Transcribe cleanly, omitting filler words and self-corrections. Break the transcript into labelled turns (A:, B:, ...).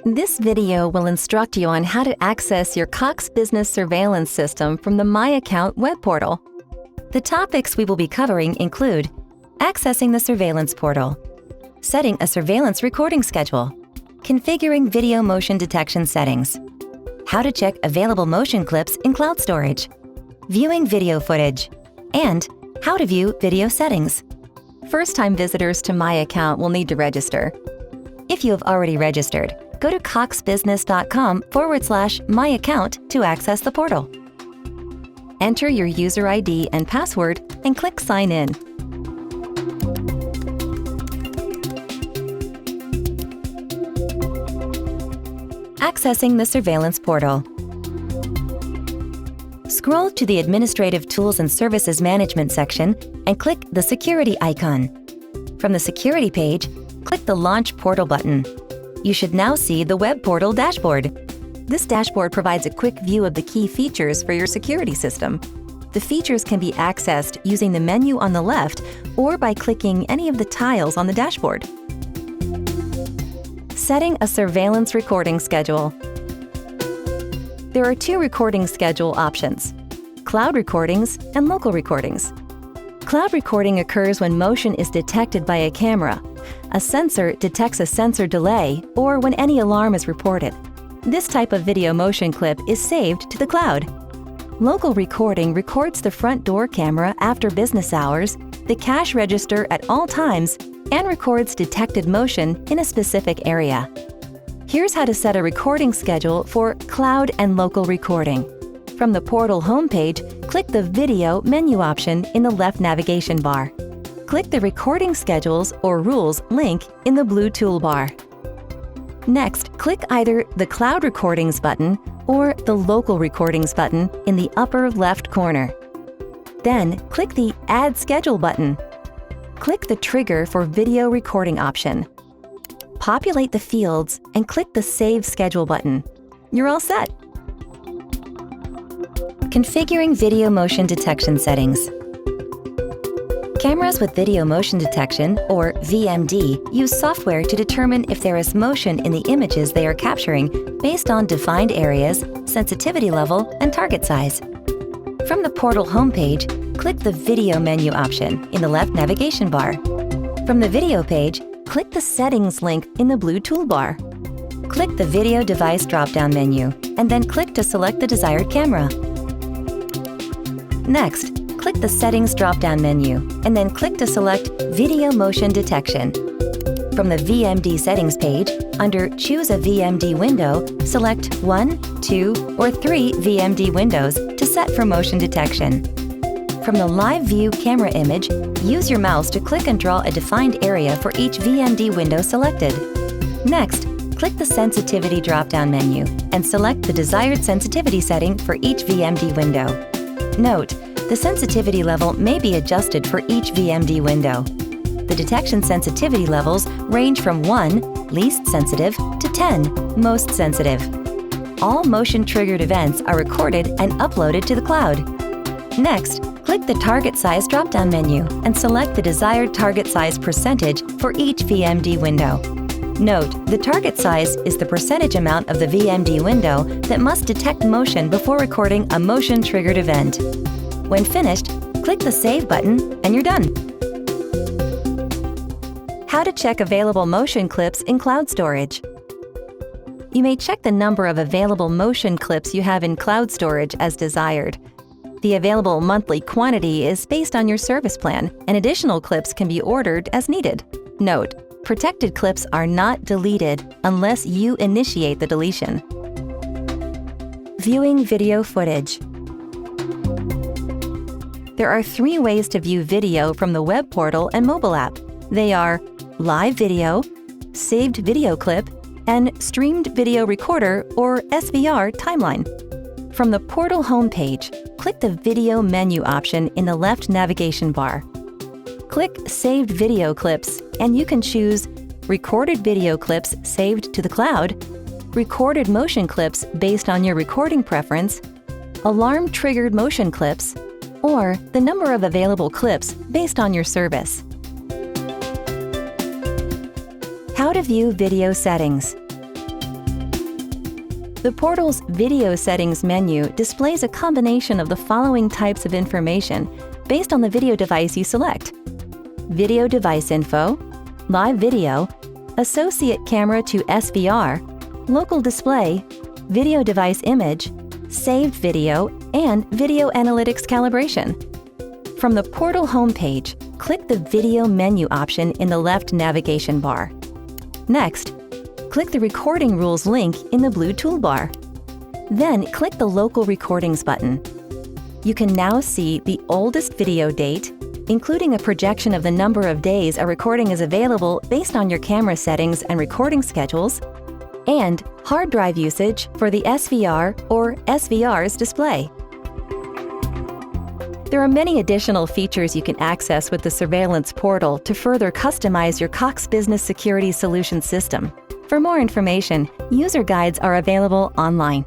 A: This video will instruct you on how to access your Cox Business Surveillance System from the My Account web portal. The topics we will be covering include accessing the surveillance portal, setting a surveillance recording schedule, configuring video motion detection settings, how to check available motion clips in cloud storage, viewing video footage, and how to view video settings. First-time visitors to My Account will need to register. If you have already registered, go to coxbusiness.com/myaccount to access the portal. Enter your user ID and password and click Sign In. Accessing the surveillance portal. Scroll to the Administrative Tools and Services Management section and click the Security icon. From the Security page, click the Launch Portal button. You should now see the web portal dashboard. This dashboard provides a quick view of the key features for your security system. The features can be accessed using the menu on the left or by clicking any of the tiles on the dashboard. Setting a surveillance recording schedule. There are two recording schedule options: cloud recordings and local recordings. Cloud recording occurs when motion is detected by a camera, a sensor detects a sensor delay, or when any alarm is reported. This type of video motion clip is saved to the cloud. Local recording records the front door camera after business hours, the cash register at all times, and records detected motion in a specific area. Here's how to set a recording schedule for cloud and local recording. From the portal homepage, click the Video menu option in the left navigation bar. Click the Recording Schedules or Rules link in the blue toolbar. Next, click either the Cloud Recordings button or the Local Recordings button in the upper left corner. Then, click the Add Schedule button. Click the Trigger for Video Recording option. Populate the fields and click the Save Schedule button. You're all set. Configuring video motion detection settings. Cameras with video motion detection, or VMD, use software to determine if there is motion in the images they are capturing based on defined areas, sensitivity level, and target size. From the portal homepage, click the Video menu option in the left navigation bar. From the Video page, click the Settings link in the blue toolbar. Click the Video Device drop-down menu, and then click to select the desired camera. Next, click the Settings drop-down menu, and then click to select Video Motion Detection. From the VMD Settings page, under Choose a VMD window, select 1, 2, or 3 VMD windows to set for motion detection. From the Live View camera image, use your mouse to click and draw a defined area for each VMD window selected. Next, click the Sensitivity drop-down menu and select the desired sensitivity setting for each VMD window. Note, the sensitivity level may be adjusted for each VMD window. The detection sensitivity levels range from 1, least sensitive, to 10, most sensitive. All motion-triggered events are recorded and uploaded to the cloud. Next, click the Target Size drop-down menu and select the desired target size percentage for each VMD window. Note, the target size is the percentage amount of the VMD window that must detect motion before recording a motion-triggered event. When finished, click the Save button and you're done. How to check available motion clips in cloud storage. You may check the number of available motion clips you have in cloud storage as desired. The available monthly quantity is based on your service plan, and additional clips can be ordered as needed. Note, protected clips are not deleted unless you initiate the deletion. Viewing video footage. There are 3 ways to view video from the web portal and mobile app. They are live video, saved video clip, and streamed video recorder or SVR timeline. From the portal homepage, click the Video menu option in the left navigation bar. Click Saved Video Clips, and you can choose Recorded video clips saved to the cloud, Recorded motion clips based on your recording preference, Alarm-triggered motion clips, or the number of available clips based on your service. How to view video settings. The portal's Video Settings menu displays a combination of the following types of information based on the video device you select: Video Device Info, Live Video, Associate Camera to SVR, Local Display, Video Device Image, Saved Video, and Video Analytics Calibration. From the portal homepage, click the Video menu option in the left navigation bar. Next, click the Recording Rules link in the blue toolbar. Then click the Local Recordings button. You can now see the oldest video date, including a projection of the number of days a recording is available based on your camera settings and recording schedules, and hard drive usage for the SVR or SVR's display. There are many additional features you can access with the Surveillance Portal to further customize your Cox Business Security Solutions system. For more information, user guides are available online.